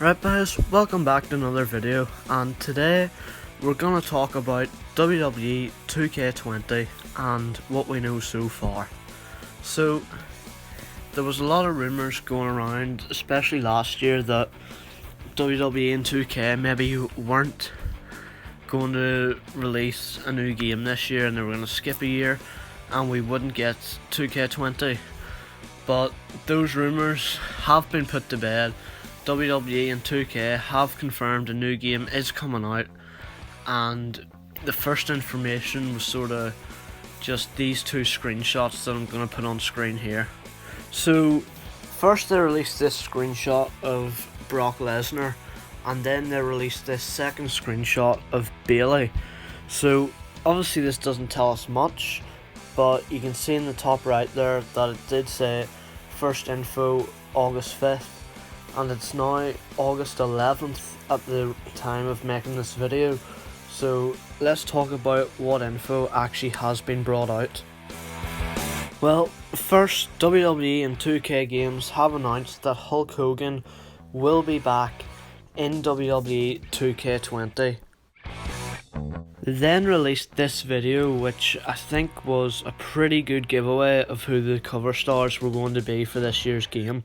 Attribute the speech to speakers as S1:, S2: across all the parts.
S1: Right guys, welcome back to another video, and today we're going to talk about WWE 2K20 and what we know so far. So, there was a lot of rumours going around, especially last year, that WWE and 2K maybe weren't going to release a new game this year and they were going to skip a year and we wouldn't get 2K20. But those rumours have been put to bed. WWE and 2K have confirmed a new game is coming out, and the first information was sort of just these two screenshots that I'm going to put on screen here. So first they released this screenshot of Brock Lesnar, and then they released this second screenshot of Bayley. So obviously this doesn't tell us much, but you can see in the top right there that it did say first info August 5th, and it's now August 11th at the time of making this video. So let's talk about what info actually has been brought out. Well, first, WWE and 2K Games have announced that Hulk Hogan will be back in WWE 2K20. They then released this video, which I think was a pretty good giveaway of who the cover stars were going to be for this year's game.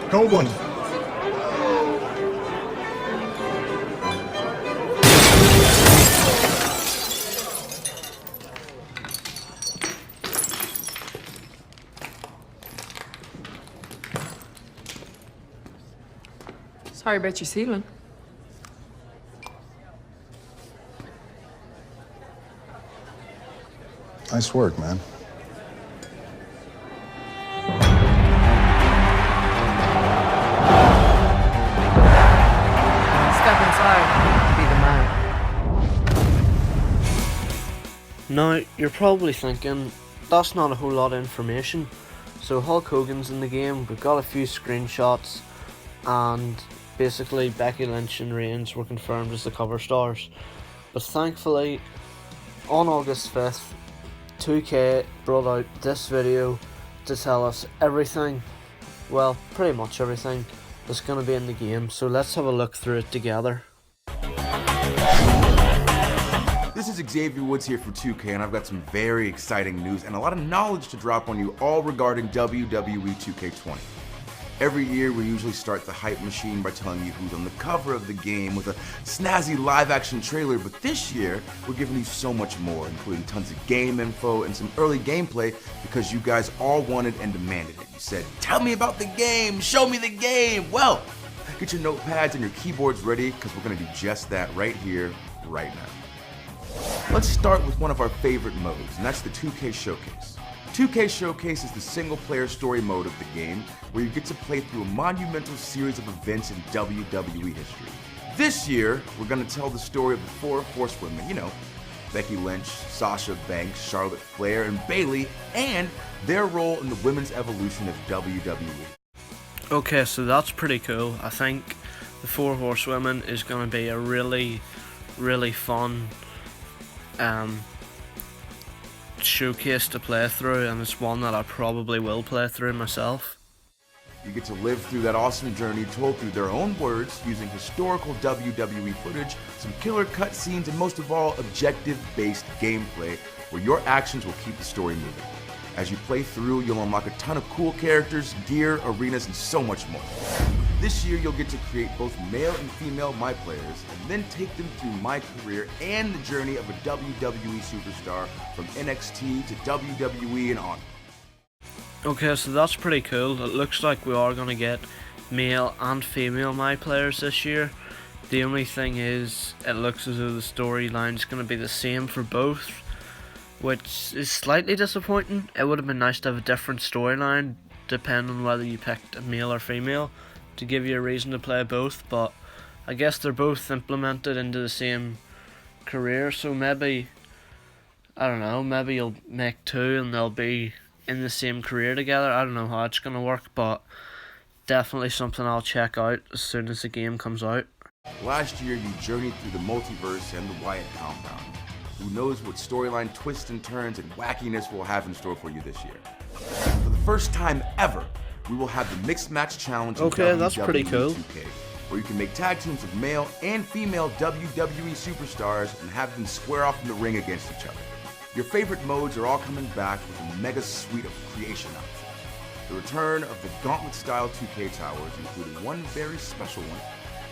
S2: Cold one.
S3: Sorry about your ceiling.
S2: Nice work, man.
S3: Step inside. Be the man.
S1: Now, you're probably thinking, that's not a whole lot of information. So Hulk Hogan's in the game, we've got a few screenshots, and basically Becky Lynch and Reigns were confirmed as the cover stars. But thankfully, on August 5th, 2K brought out this video to tell us everything, well, pretty much everything, that's going to be in the game. So let's have a look through it together.
S4: This is Xavier Woods here for 2K, and I've got some very exciting news and a lot of knowledge to drop on you all regarding WWE 2K20. Every year we usually start the hype machine by telling you who's on the cover of the game with a snazzy live action trailer, but this year we're giving you so much more, including tons of game info and some early gameplay because you guys all wanted and demanded it. You said, tell me about the game, show me the game. Well, get your notepads and your keyboards ready because we're going to do just that right here, right now. Let's start with one of our favorite modes, and that's the 2K Showcase. 2K Showcase is the single-player story mode of the game where you get to play through a monumental series of events in WWE history. This year, we're going to tell the story of the four horsewomen, you know, Becky Lynch, Sasha Banks, Charlotte Flair, and Bayley, and their role in the women's evolution of WWE.
S1: Okay, so that's pretty cool. I think the Four Horsewomen is going to be a really fun showcase to play through, and it's one that I probably will play through myself.
S4: You get to live through that awesome journey told through their own words, using historical WWE footage, some killer cutscenes, and most of all, objective-based gameplay where your actions will keep the story moving. As you play through, you'll unlock a ton of cool characters, gear, arenas, and so much more. This year, you'll get to create both male and female My Players, and then take them through my career and the journey of a WWE superstar from NXT to WWE and on.
S1: Okay, so that's pretty cool. It looks like we are going to get male and female My Players this year. The only thing is, it looks as though the storyline is going to be the same for both, which is slightly disappointing. It would have been nice to have a different storyline depending on whether you picked a male or female to give you a reason to play both, but I guess they're both implemented into the same career, so maybe, I don't know, maybe you'll make two and they'll be in the same career together. I don't know how it's going to work, but definitely something I'll check out as soon as the game comes out.
S4: Last year, you journeyed through the multiverse and the Wyatt compound. Who knows what storyline twists and turns and wackiness we'll have in store for you this year. For the first time ever, we will have the Mixed Match Challenge in
S1: Okay, that's pretty
S4: WWE
S1: cool.
S4: 2K, where you can make tag teams of male and female WWE superstars and have them square off in the ring against each other. Your favorite modes are all coming back with a mega suite of creation options. The return of the Gauntlet-style 2K towers, including one very special one,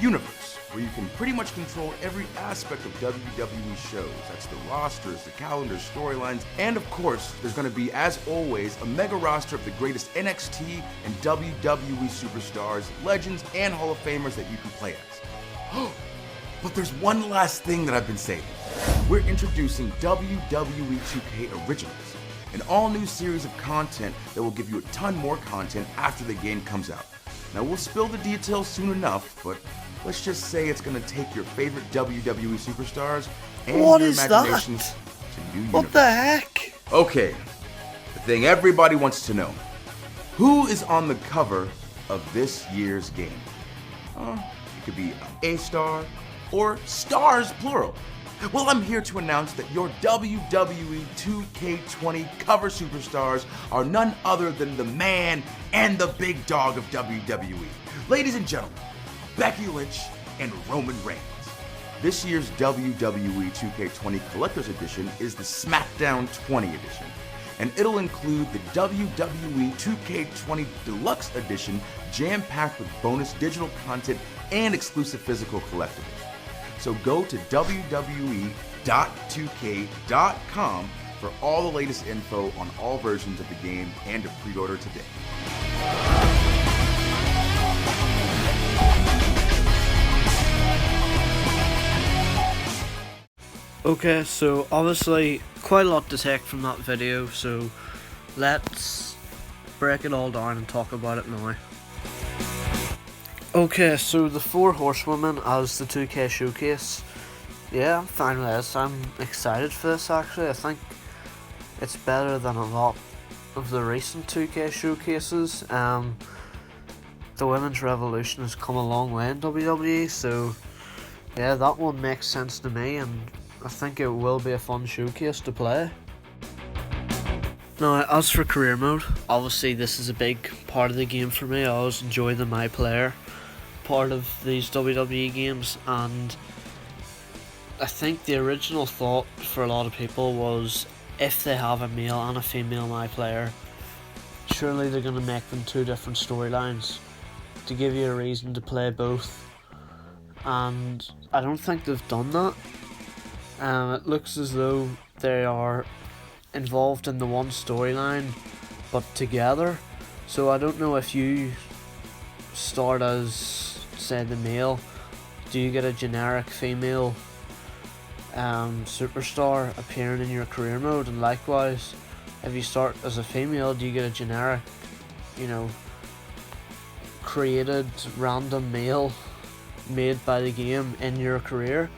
S4: Universe, where you can pretty much control every aspect of WWE shows. That's the rosters, the calendars, storylines, and of course, there's going to be, as always, a mega roster of the greatest NXT and WWE superstars, legends, and Hall of Famers that you can play as. But there's one last thing that I've been saving. We're introducing WWE 2K Originals, an all-new series of content that will give you a ton more content after the game comes out. Now, we'll spill the details soon enough, but let's just say it's going to take your favorite WWE superstars and
S1: What
S4: your
S1: is that?
S4: imaginations to new
S1: What the heck?
S4: Okay, the thing everybody wants to know. Who is on the cover of this year's game? It could be a star or stars plural. Well, I'm here to announce that your WWE 2K20 cover superstars are none other than the man and the big dog of WWE. Ladies and gentlemen, Becky Lynch and Roman Reigns. This year's WWE 2K20 Collector's Edition is the SmackDown 20 edition, and it'll include the WWE 2K20 Deluxe Edition jam-packed with bonus digital content and exclusive physical collectibles. So go to wwe.2k.com for all the latest info on all versions of the game and to pre-order today.
S1: Okay, so obviously quite a lot to take from that video, so let's break it all down and talk about it now. Okay, so the 4 Horsewomen as the 2K showcase. Yeah, I'm fine with this. I'm excited for this actually. I think it's better than a lot of the recent 2K showcases. The Women's Revolution has come a long way in WWE, so yeah, that one makes sense to me, and I think it will be a fun showcase to play. Now, as for career mode, obviously this is a big part of the game for me. I always enjoy the My Player part of these WWE games, and I think the original thought for a lot of people was if they have a male and a female My Player, surely they're going to make them 2 different storylines to give you a reason to play both, and I don't think they've done that. It looks as though they are involved in the one storyline but together, so I don't know if you start as, say, the male, do you get a generic female superstar appearing in your career mode, and likewise if you start as a female, do you get a generic, you know, created random male made by the game in your career,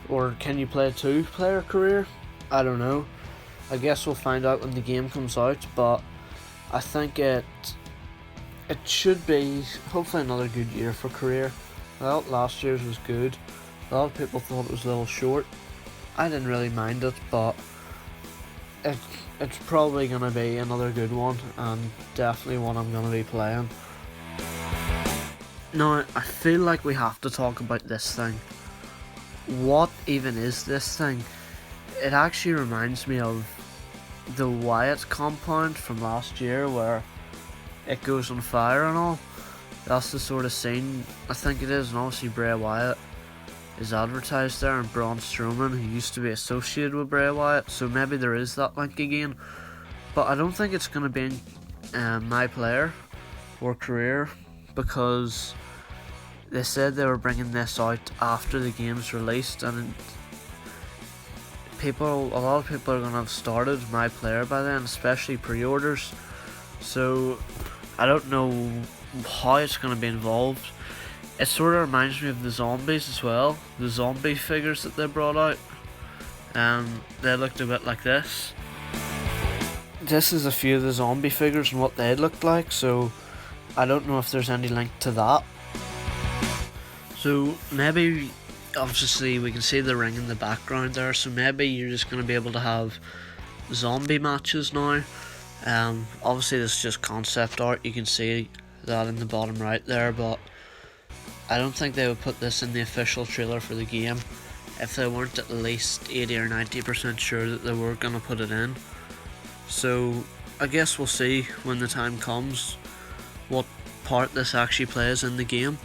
S1: or can you play a 2-player career? I don't know. I guess we'll find out when the game comes out, but I think it should be hopefully another good year for career. Well, last year's was good. A lot of people thought it was a little short. I didn't really mind it, but it's probably going to be another good one, and definitely one I'm going to be playing. Now, I feel like we have to talk about this thing. What even is this thing? It actually reminds me of the Wyatt compound from last year, where it goes on fire and all. That's the sort of scene I think it is, and obviously Bray Wyatt is advertised there, and Braun Strowman, who used to be associated with Bray Wyatt, so maybe there is that link again. But I don't think it's going to be in My Player or career, because they said they were bringing this out after the game's released, and a lot of people are going to have started My Player by then, especially pre-orders. So I don't know how it's going to be involved. It sort of reminds me of the zombies as well, the zombie figures that they brought out. They looked a bit like this. This is a few of the zombie figures and what they looked like, so I don't know if there's any link to that. So maybe, obviously we can see the ring in the background there, so maybe you're just going to be able to have zombie matches now. Obviously this is just concept art, you can see that in the bottom right there, but I don't think they would put this in the official trailer for the game if they weren't at least 80 or 90% sure that they were going to put it in. So I guess we'll see when the time comes what part this actually plays in the game.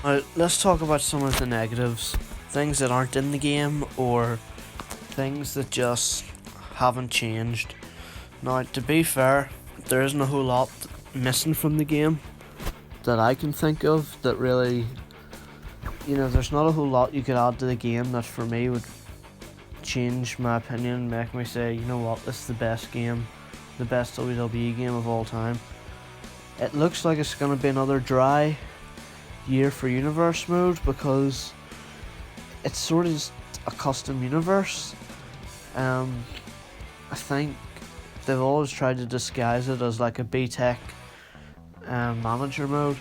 S1: Now, let's talk about some of the negatives, things that aren't in the game or things that just haven't changed. Now, to be fair, there isn't a whole lot missing from the game that I can think of that really, there's not a whole lot you could add to the game that for me would change my opinion, make me say, you know what, this is the best game, the best WWE game of all time. It looks like it's going to be another dry year for universe mode because it's sort of just a custom universe. I think they've always tried to disguise it as like a B-Tech manager mode,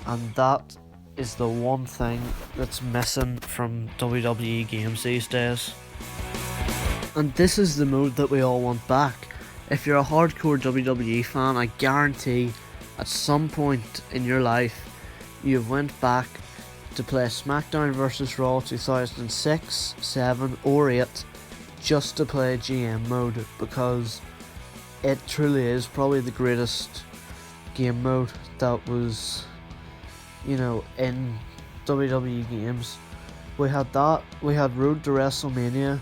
S1: and that is the one thing that's missing from WWE games these days. And this is the mode that we all want back. If you're a hardcore WWE fan, I guarantee at some point in your life you've went back to play SmackDown vs Raw 2006, 7 or 8 just to play GM mode, because it truly is probably the greatest game mode that was, in WWE games. We had that, we had Road to WrestleMania.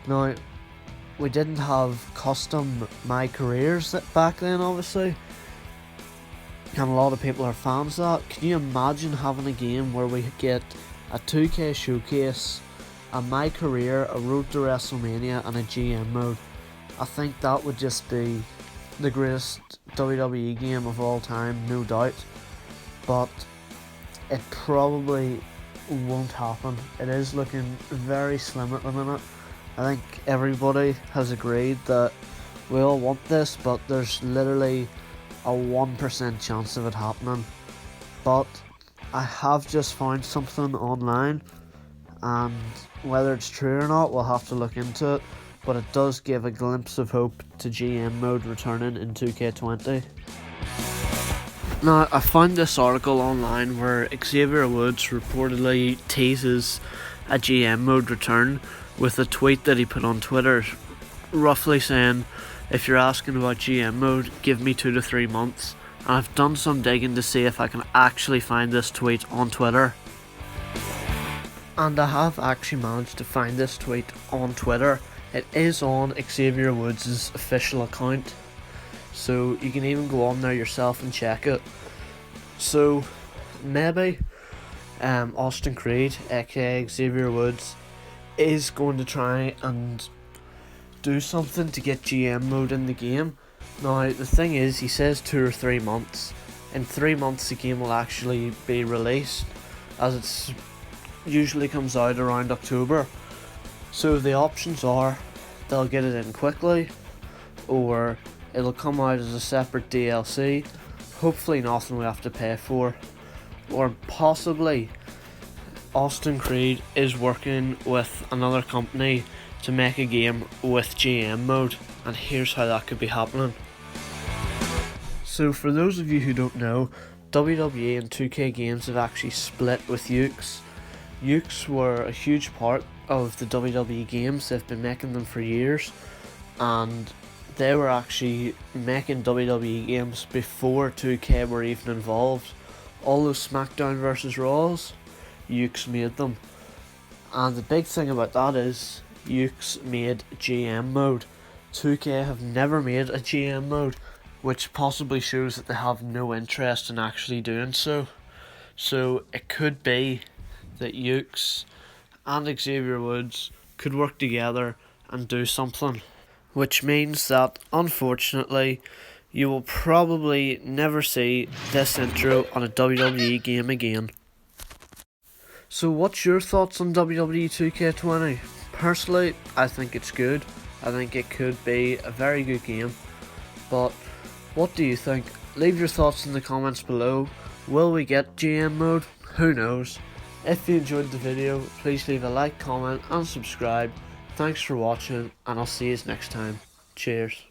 S1: Now, we didn't have custom My Careers back then, obviously, and a lot of people are fans of that. Can you imagine having a game where we get a 2K showcase, a My Career, a Road to WrestleMania and a GM mode? I think that would just be the greatest WWE game of all time, no doubt, but it probably won't happen. It is looking very slim at the minute. I think everybody has agreed that we all want this, but there's literally a 1% chance of it happening. But I have just found something online, and whether it's true or not, we'll have to look into it, but it does give a glimpse of hope to GM mode returning in 2K20. Now, I found this article online where Xavier Woods reportedly teases a GM mode return with a tweet that he put on Twitter, roughly saying, if you're asking about GM mode, give me 2 to 3 months. And I've done some digging to see if I can actually find this tweet on Twitter. And I have actually managed to find this tweet on Twitter. It is on Xavier Woods' official account, so you can even go on there yourself and check it. So maybe Austin Creed, aka Xavier Woods, is going to try and do something to get GM mode in the game. Now the thing is, he says 2 or 3 months. In 3 months the game will actually be released, as it usually comes out around October. So the options are they'll get it in quickly, or it'll come out as a separate DLC, hopefully nothing we have to pay for, or possibly Austin Creed is working with another company to make a game with GM mode, and here's how that could be happening. So for those of you who don't know, WWE and 2K Games have actually split with Ukes. Ukes were a huge part of the WWE games. They've been making them for years, and they were actually making WWE games before 2K were even involved. All those SmackDown vs Raws, Ukes made them, and the big thing about that is Ukes made GM mode. 2K have never made a GM mode, which possibly shows that they have no interest in actually doing so. So it could be that Ukes and Xavier Woods could work together and do something, which means that unfortunately you will probably never see this intro on a WWE game again. So what's your thoughts on WWE 2K20? Personally, I think it's good. I think it could be a very good game, but what do you think? Leave your thoughts in the comments below. Will we get GM mode? Who knows? If you enjoyed the video, please leave a like, comment and subscribe. Thanks for watching, and I'll see you next time. Cheers.